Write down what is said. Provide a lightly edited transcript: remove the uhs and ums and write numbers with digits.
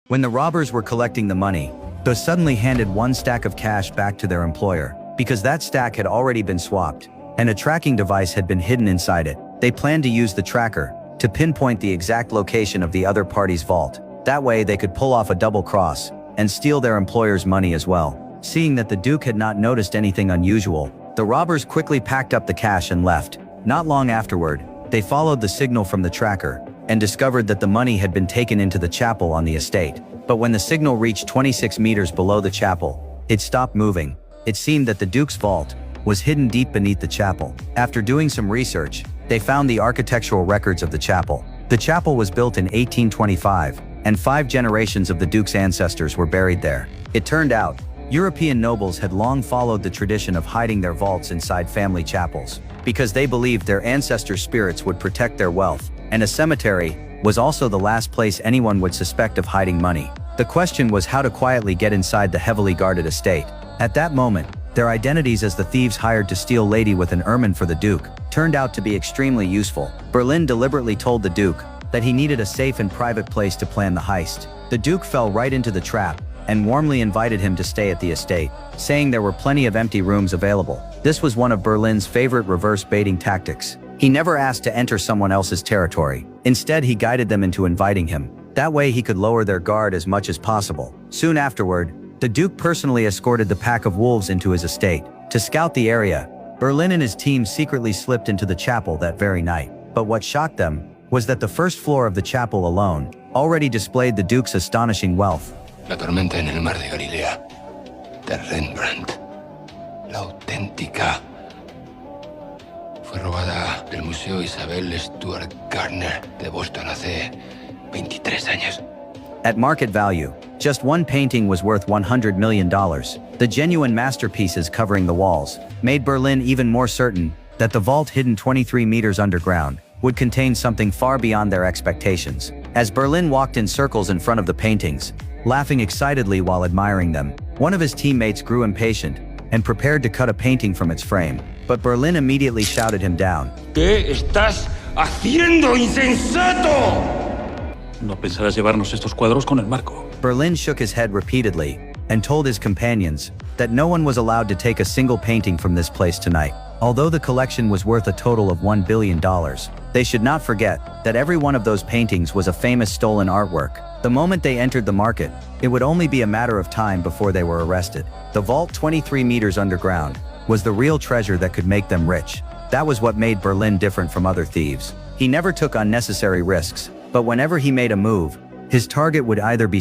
When the robbers were collecting the money, they suddenly handed one stack of cash back to their employer, because that stack had already been swapped, and a tracking device had been hidden inside it. They planned to use the tracker to pinpoint the exact location of the other party's vault. That way they could pull off a double cross and steal their employer's money as well. Seeing that the Duke had not noticed anything unusual, the robbers quickly packed up the cash and left. Not long afterward, they followed the signal from the tracker and discovered that the money had been taken into the chapel on the estate. But when the signal reached 26 meters below the chapel, it stopped moving. It seemed that the Duke's vault was hidden deep beneath the chapel. After doing some research, they found the architectural records of the chapel. The chapel was built in 1825, and 5 generations of the Duke's ancestors were buried there. It turned out, European nobles had long followed the tradition of hiding their vaults inside family chapels, because they believed their ancestors' spirits would protect their wealth, and a cemetery was also the last place anyone would suspect of hiding money. The question was how to quietly get inside the heavily guarded estate. At that moment, their identities as the thieves hired to steal Lady with an ermine for the Duke turned out to be extremely useful. Berlin deliberately told the Duke that he needed a safe and private place to plan the heist. The Duke fell right into the trap and warmly invited him to stay at the estate, saying there were plenty of empty rooms available. This was one of Berlin's favorite reverse baiting tactics. He never asked to enter someone else's territory. Instead, he guided them into inviting him. That way he could lower their guard as much as possible. Soon afterward, the Duke personally escorted the pack of wolves into his estate. To scout the area, Berlin and his team secretly slipped into the chapel that very night. But what shocked them was that the first floor of the chapel alone already displayed the Duke's astonishing wealth. La tormenta en el mar de Galilea, de Rembrandt, la auténtica, fue robada del Museo Isabel Stuart Gardner de Boston hace 23 años. At market value, just one painting was worth $100 million. The genuine masterpieces covering the walls made Berlin even more certain that the vault hidden 23 meters underground would contain something far beyond their expectations. As Berlin walked in circles in front of the paintings, laughing excitedly while admiring them, one of his teammates grew impatient and prepared to cut a painting from its frame. But Berlin immediately shouted him down. ¿Qué estás haciendo, insensato? No pensarás llevarnos estos cuadros con el marco. Berlin shook his head repeatedly and told his companions that no one was allowed to take a single painting from this place tonight. Although the collection was worth a total of $1 billion, they should not forget that every one of those paintings was a famous stolen artwork. The moment they entered the market, it would only be a matter of time before they were arrested. The vault 23 meters underground was the real treasure that could make them rich. That was what made Berlin different from other thieves. He never took unnecessary risks, but whenever he made a move, his target would either be